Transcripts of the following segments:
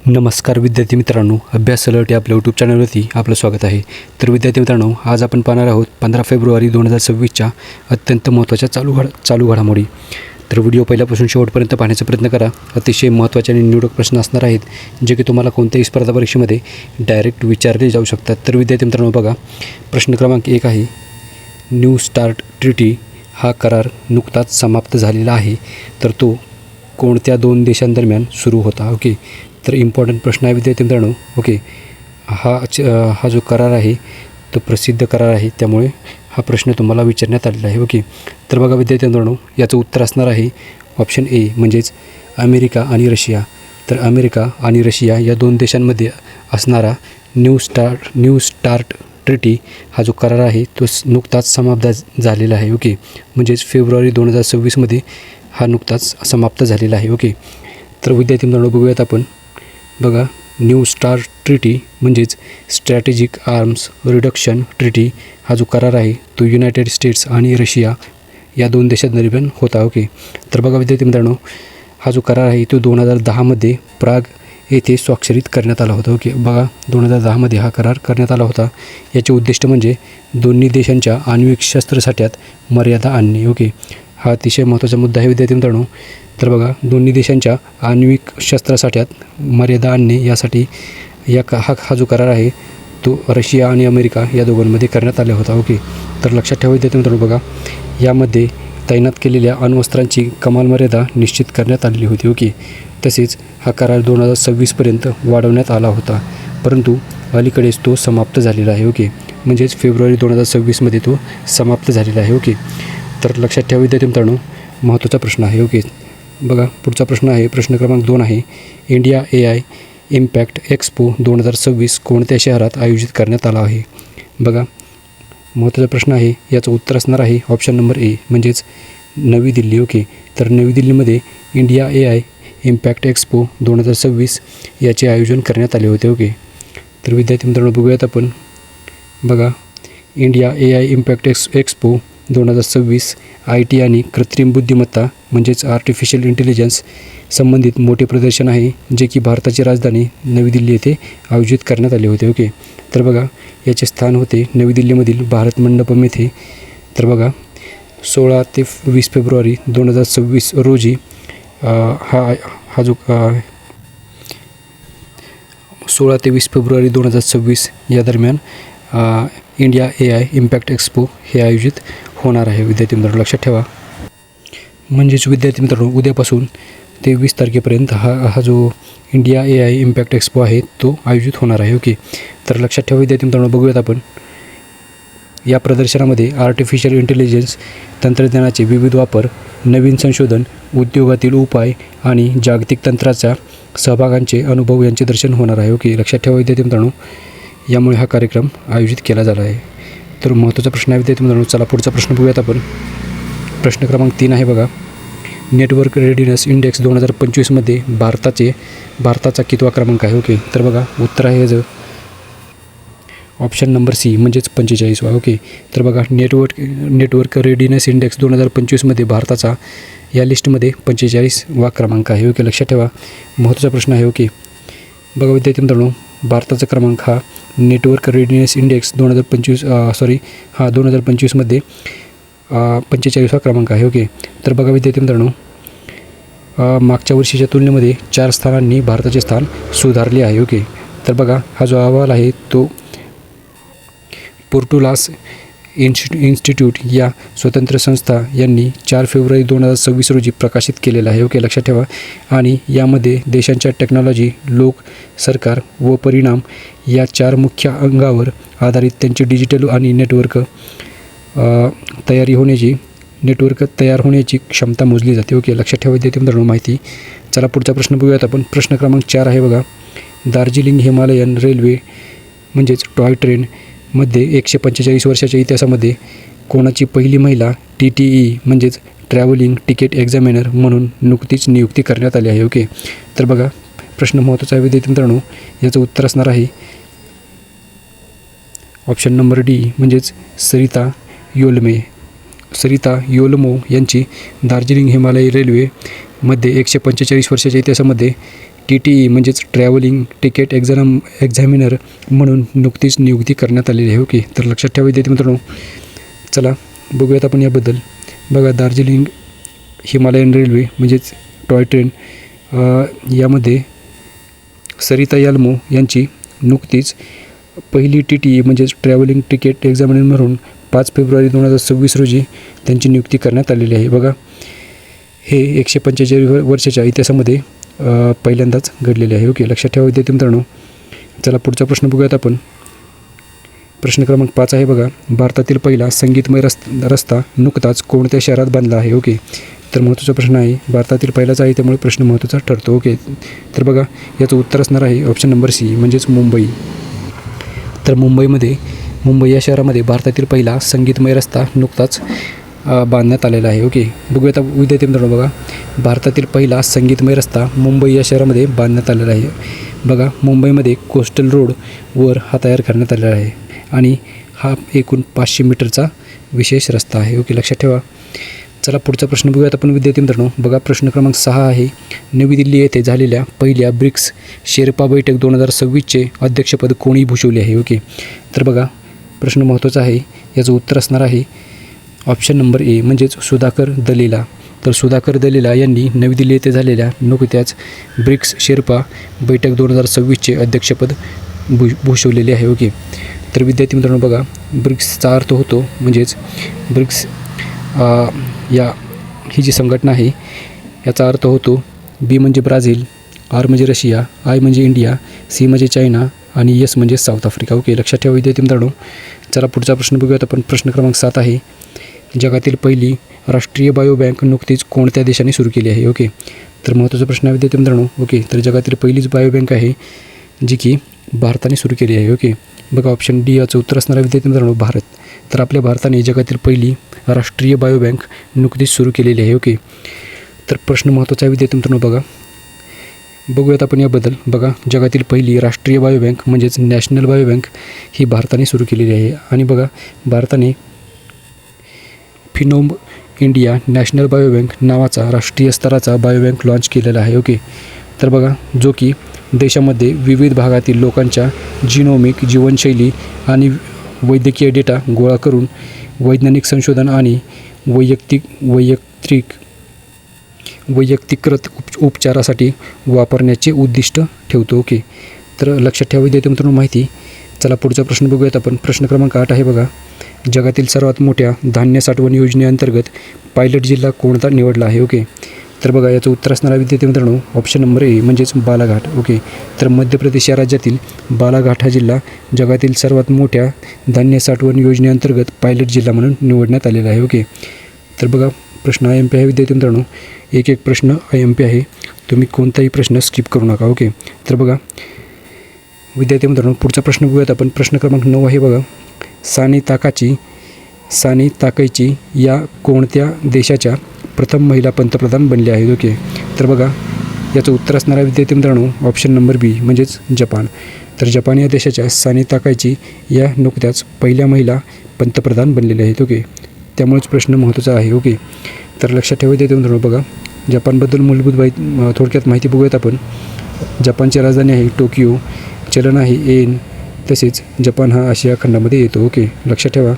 नमस्कार विद्यार्थी मित्रांनो, अभ्यास अलर्ट या आपल्या यूट्यूब चॅनलवरती आपलं स्वागत आहे. तर विद्यार्थी मित्रांनो, आज आपण पाहणार आहोत 15 फेब्रुवारी 2026च्या अत्यंत महत्त्वाच्या चालू घडामोडी. तर व्हिडिओ पहिल्यापासून शेवटपर्यंत पाहण्याचा प्रयत्न करा. अतिशय महत्त्वाचे आणि निवडक प्रश्न असणार आहेत, जे की तुम्हाला कोणत्याही स्पर्धा परीक्षेमध्ये डायरेक्ट विचारले जाऊ शकतात. तर विद्यार्थी मित्रांनो बघा, प्रश्न क्रमांक 1 आहे, न्यू स्टार्ट ट्रिटी हा करार नुकताच समाप्त झालेला आहे, तर तो कोणत्या 2 देशांदरम्यान सुरू होता? ओके, तर इम्पॉर्टंट प्रश्न आहे विद्यार्थी मित्रांनो. ओके, हा जो करार आहे तो प्रसिद्ध करार आहे, त्यामुळे हा प्रश्न तुम्हाला विचारण्यात आलेला आहे. ओके, तर बघा विद्यार्थी मित्रांनो, याचं उत्तर असणार आहे ऑप्शन ए, म्हणजेच अमेरिका आणि रशिया. तर अमेरिका आणि रशिया या 2 देशांमध्ये असणारा न्यू स्टार्ट ट्रिटी हा जो करार आहे तो नुकताच समाप्त झालेला आहे. ओके, म्हणजेच फेब्रुवारी 2026मध्ये हा नुकताच समाप्त झालेला आहे. ओके, तर विद्यार्थी मित्रांनो बघूयात आपण. बघा, न्यू स्टार्ट ट्रिटी म्हणजेच स्ट्रॅटेजिक आर्म्स रिडक्शन ट्रिटी हा जो करार आहे तो युनायटेड स्टेट्स आणि रशिया या 2 देशांदरम्यान होता. ओके, तर बघा विद्यार्थी मित्रांनो, हा जो करार आहे तो 2010मध्ये प्राग येथे स्वाक्षरित करण्यात आला होता. ओके, बघा 2010मध्ये हा करार करण्यात आला होता. याचे उद्दिष्ट म्हणजे दोन्ही देशांच्या आण्विक शस्त्रसाठ्यात मर्यादा आणणे. ओके, हा अतिशय महत्त्वाचा मुद्दा आहे विद्यार्थी मित्रांनो. तर बघा, दोन्ही देशांच्या आण्विक शस्त्रसाठ्यात मर्यादा आणणे यासाठी हा जो करार आहे तो रशिया आणि अमेरिका या दोघांमध्ये करण्यात आला होता. ओके, तर लक्षात ठेवा विद्यार्थी मित्रांनो, बघा यामध्ये तैनात केलेल्या अण्वस्त्रांची कमाल मर्यादा निश्चित करण्यात आलेली होती. ओके, तसेच हा करार 2026पर्यंत वाढवण्यात आला होता, परंतु अलीकडेच तो समाप्त झालेला आहे. ओके, म्हणजेच फेब्रुवारी 2026मध्ये तो समाप्त झालेला आहे. ओके, तर लक्षात ठेवा विद्यार्थी मित्रांनो, महत्त्वाचा प्रश्न आहे. ओके, बघा पुढचा प्रश्न आहे, प्रश्न क्रमांक 2 आहे, इंडिया AI इम्पॅक्ट एक्स्पो 2026 कोणत्या शहरात आयोजित करण्यात आला आहे? बघा, महत्त्वाचा प्रश्न आहे. याचं उत्तर असणार आहे ऑप्शन नंबर ए, म्हणजेच नवी दिल्ली. ओके, तर नवी दिल्लीमध्ये इंडिया AI इम्पॅक्ट एक्स्पो 2026 याचे आयोजन करण्यात आले होते. ओके, तर विद्यार्थी मित्रांनो बघूयात आपण. बघा, India AI impact expo 2026 IT आणि कृत्रिम बुद्धिमत्ता म्हणजेच आर्टिफिशियल इंटेलिजन्स संबंधित मोठे प्रदर्शन आहे, जे की भारताची राजधानी नवी दिल्ली येथे आयोजित करण्यात आले होते. ओके, तर बघा याचे स्थान होते नवी दिल्लीमधील भारत मंडपम येथे. तर बघा 16 ते 20 फेब्रुवारी 2026 रोजी हा जो 16 ते 20 फेब्रुवारी 2026 या दरम्यान इंडिया AI इम्पॅक्ट एक्स्पो हे आयोजित होणार आहे. विद्यार्थी मित्रांनो लक्षात ठेवा, म्हणजेच विद्यार्थी मित्रांनो उद्यापासून ते 20 तारखेपर्यंत हा जो इंडिया AI इम्पॅक्ट एक्स्पो आहे तो आयोजित होणार आहे. ओके, तर लक्षात ठेवा विद्यार्थी मित्रांनो बघूयात आपण. या प्रदर्शनामध्ये आर्टिफिशियल इंटेलिजन्स तंत्रज्ञानाचे विविध वापर, नवीन संशोधन, उद्योगातील उपाय आणि जागतिक तंत्राच्या सहभागांचे अनुभव यांचे दर्शन होणार आहे. ओके, लक्षात ठेवा विद्यार्थी मित्रांनो, यामुळे हा कार्यक्रम आयोजित केला झाला आहे. तर महत्त्वाचा प्रश्न आहे विद्यार्थी मित्रांनो. चला पुढचा प्रश्न बघूयात आपण. प्रश्न क्रमांक 3 आहे. बघा, नेटवर्क रेडिनेस इंडेक्स 2025मध्ये भारताचा कितवा क्रमांक आहे? ओके, तर बघा उत्तर आहे याचं ऑप्शन नंबर सी, म्हणजेच 45वा. ओके, तर बघा नेटवर्क रेडिनेस इंडेक्स 2025मध्ये भारताचा या लिस्टमध्ये 45वा क्रमांक आहे. ओके, लक्षात ठेवा, महत्त्वाचा प्रश्न आहे. ओके, बघा विद्यार्थी मित्रांनो, भारताचा क्रमांक हा नेटवर्क रेडिनेस इंडेक्स 2025मध्ये 45वा क्रमांक आहे. ओके, तर बघा विद्यार्थी मित्रांनो, मागच्या वर्षीच्या तुलनेमध्ये 4 स्थानांनी भारताचे स्थान सुधारले आहे. ओके, तर बघा हा जो अहवाल आहे तो पोर्टुलास इन्स्टिट्यूट या स्वतंत्र संस्था यांनी 4 फेब्रुवारी 2026 रोजी प्रकाशित केलेला आहे. ओके, लक्षात ठेवा, आणि यामध्ये देशांच्या टेक्नॉलॉजी, लोक, सरकार व परिणाम या 4 मुख्य अंगावर आधारित त्यांची डिजिटल आणि नेटवर्क तयार होण्याची क्षमता मोजली जाते. ओके, लक्षात ठेवा विद्यार्थी मित्रांनो माहिती. चला पुढचा प्रश्न बघूयात आपण. प्रश्न क्रमांक 4 आहे. बघा, दार्जिलिंग हिमालयन रेल्वे म्हणजेच टॉय ट्रेनमध्ये 145 वर्षाच्या इतिहासामध्ये कोणाची पहिली महिला TTE म्हणजेच ट्रॅव्हलिंग तिकीट एक्झामिनर म्हणून नुकतीच नियुक्ती करण्यात आली आहे. ओके, तर बघा प्रश्न महत्त्वाचा आहे विद्यार्थी मित्रांनो. याचं उत्तर असणार आहे ऑप्शन नंबर डी, म्हणजेच सरिता योल्मो यांची दार्जिलिंग हिमालय रेल्वेमध्ये 145 वर्षाच्या इतिहासामध्ये TTE म्हणजेच ट्रॅव्हलिंग तिकीट एक्झामिनर म्हणून नुकतीच नियुक्ती करण्यात आलेली आहे. ओके, तर लक्षात ठेवा विद्यार्थी मित्रांनो. चला बघूयात आपण याबद्दल. बघा, दार्जिलिंग हिमालयन रेल्वे म्हणजेच टॉय ट्रेन यामध्ये सरिता याल्मो यांची नुकतीच पहिली TTE म्हणजेच ट्रॅव्हलिंग तिकीट एक्झामिनर म्हणून 5 फेब्रुवारी 2026 रोजी त्यांची नियुक्ती करण्यात आलेली आहे. बघा, हे 145 वर्षाच्या इतिहासामध्ये पहिल्यांदाच घडलेले आहे. ओके, लक्षात ठेवा विद्यार्थी मित्रांनो. चला पुढचा प्रश्न बघूयात आपण. प्रश्न क्रमांक 5 आहे बघा, भारतातील पहिला संगीतमय रस्ता नुकताच कोणत्या शहरात बांधला आहे? ओके, तर महत्त्वाचा प्रश्न आहे, भारतातील पहिलाच आहे त्यामुळे प्रश्न महत्त्वाचा ठरतो. ओके, तर बघा याचं उत्तर असणार आहे ऑप्शन नंबर C म्हणजेच मुंबई. तर मुंबई या शहरामध्ये भारतातील पहिला संगीतमय रस्ता नुकताच बांधण्यात आलेला आहे. ओके, बघूया आता विद्यार्थी मित्रांनो. बघा, भारतातील पहिला संगीतमय रस्ता मुंबई या शहरामध्ये बांधण्यात आलेला आहे. बघा, मुंबईमध्ये कोस्टल रोडवर हा तयार करण्यात आलेला आहे आणि हा एकूण 500 मीटरचा विशेष रस्ता आहे. ओके, लक्षात ठेवा. चला पुढचा प्रश्न बघूयात आपण विद्यार्थी मित्रांनो. बघा, प्रश्न क्रमांक 6 आहे, नवी दिल्ली येथे झालेल्या पहिल्या ब्रिक्स शेर्पा बैठक 2026चे अध्यक्षपद कोणी भूषवले आहे? ओके, तर बघा प्रश्न महत्त्वाचा आहे. याचं उत्तर असणार आहे ऑप्शन नंबर A म्हणजेच सुधाकर दलेला. तर सुधाकर दलेला यांनी नवी दिल्ली येथे झालेल्या नुकत्याच ब्रिक्स शेर्पा बैठक 2026चे अध्यक्षपद भूषवलेले आहे. ओके, तर विद्यार्थी मित्रांनो बघा, ब्रिक्सचा अर्थ होतो म्हणजेच ब्रिक्स ही जी संघटना आहे याचा अर्थ होतो B म्हणजे ब्राझील, R म्हणजे रशिया, I म्हणजे इंडिया, C म्हणजे चायना आणि S म्हणजे साऊथ आफ्रिका. ओके, लक्षात ठेवा विद्यार्थी मित्रांनो. चला पुढचा प्रश्न बघूयात आपण. प्रश्न क्रमांक 7 आहे, जगातील पहिली राष्ट्रीय बायोबँक नुकतीच कोणत्या देशाने सुरू केली आहे? ओके, तर महत्त्वाचा प्रश्न आहे विद्यार्थी मित्रांनो. ओके, तर जगातील पहिलीच बायोबँक आहे जी की भारताने सुरू केली आहे. ओके, बघा ऑप्शन D याचं उत्तर असणार आहे विद्यार्थी मित्रांनो भारत. तर आपल्या भारताने जगातील पहिली राष्ट्रीय बायोबँक नुकतीच सुरू केलेली आहे. ओके, तर प्रश्न महत्त्वाचा आहे विद्यार्थी मित्रांनो. बघूयात आपण याबद्दल. बघा, जगातील पहिली राष्ट्रीय बायोबँक म्हणजेच नॅशनल बायोबँक ही भारताने सुरू केलेली आहे आणि बघा भारताने फिनोम इंडिया नॅशनल बायोबँक नावाचा राष्ट्रीय स्तराचा बायोबँक लॉन्च केलेला आहे. ओके, तर बघा जो की देशामध्ये विविध भागातील लोकांच्या जीनोमिक जीवनशैली आणि वैद्यकीय डेटा गोळा करून वैज्ञानिक संशोधन आणि वैयक्तिकृत उपचारासाठी वापरण्याचे उद्दिष्ट ठेवतो. ओके, तर लक्षात ठेवा विद्यार्थी मित्रांनो माहिती. चला पुढचा प्रश्न बघूयात आपण. प्रश्न क्रमांक 8 आहे बघा, जगातील सर्वात मोठ्या धान्य साठवण योजनेअंतर्गत पायलट जिल्हा कोणता निवडला आहे? ओके, तर बघा याचं उत्तर असणार आहे विद्यार्थी मित्रांनो ऑप्शन नंबर A म्हणजेच बालाघाट. ओके, तर मध्य प्रदेश या राज्यातील बालाघाट हा जिल्हा जगातील सर्वात मोठ्या धान्य साठवण योजनेअंतर्गत पायलट जिल्हा म्हणून निवडण्यात आलेला आहे. ओके, तर बघा प्रश्न IMP आहे विद्यार्थी मित्रांनो. एक प्रश्न IMP आहे, तुम्ही कोणताही प्रश्न स्किप करू नका. ओके, तर बघा विद्यार्थी मित्रांनो पुढचा प्रश्न बघूयात आपण. प्रश्न क्रमांक 9 आहे बघा, सानी ताकाईची या कोणत्या देशाच्या प्रथम महिला पंतप्रधान बनल्या आहेत? ओके, तर बघा याचं उत्तर असणार आहे विद्यार्थी मित्रांनो ऑप्शन नंबर B म्हणजेच जपान. तर जपान या देशाच्या सानी ताकाईची या नुकत्याच पहिल्या महिला पंतप्रधान बनलेल्या आहेत. ओके, त्यामुळेच प्रश्न महत्त्वाचा आहे. ओके, तर लक्षात ठेवा विद्यार्थी मित्रांनो. बघा जपानबद्दल मूलभूत थोडक्यात माहिती बघूयात आपण. जपानची राजधानी आहे टोकियो, चलन आहे येन, तसेच जपान हा आशिया खंडामध्ये येतो. ओके, लक्षात ठेवा.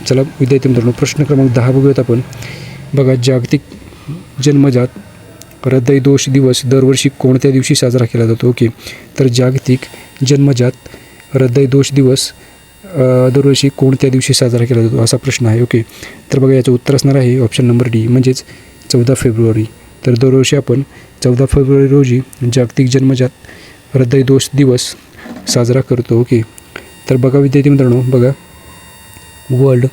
चला विद्यार्थी मित्रांनो प्रश्न क्रमांक 10 बघूयात आपण. बघा, जागतिक जन्मजात हृदयदोष दिवस दरवर्षी कोणत्या दिवशी साजरा केला जातो? ओके, तर जागतिक जन्मजात हृदयदोष दिवस दरवर्षी कोणत्या दिवशी साजरा केला जातो असा प्रश्न आहे. ओके, तर बघा याचं उत्तर असणार आहे ऑप्शन नंबर D म्हणजेच 14 फेब्रुवारी. तर दरवर्षी आपण 14 फेब्रुवारी रोजी जागतिक जन्मजात हृदयदोष दिवस साजरा करतो. ओके, तर बघा विद्यार्थी मित्रांनो, बघा world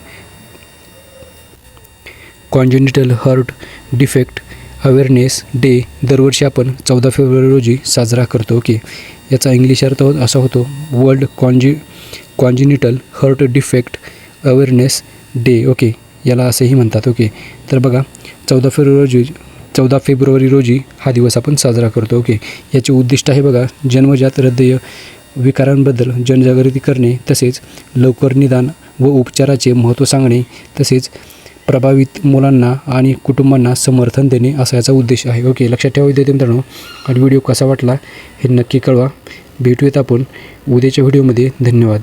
congenital heart defect awareness day दरवर्षी आपण 14 फेब्रुवारी रोजी साजरा करतो. ओके, याचा इंग्लिश अर्थ असा होतो world congenital heart defect awareness day. Okay, याला असंही म्हणतात. ओके, तर बघा 14 फेब्रुवारी रोजी हा दिवस आपण साजरा करतो. ओके, याचे उद्दिष्ट आहे बघा जन्मजात हृदय विकारांबद्दल जनजागृती करणे, तसेच लवकर निदान व उपचाराचे महत्त्व सांगणे, तसेच प्रभावित मुलांना आणि कुटुंबांना समर्थन देणे असा याचा उद्देश आहे. ओके, लक्षात ठेवा विद्यार्थी मित्रांनो. आणि व्हिडिओ कसा वाटला हे नक्की कळवा. भेटूयात आपण उद्याच्या व्हिडिओमध्ये. धन्यवाद.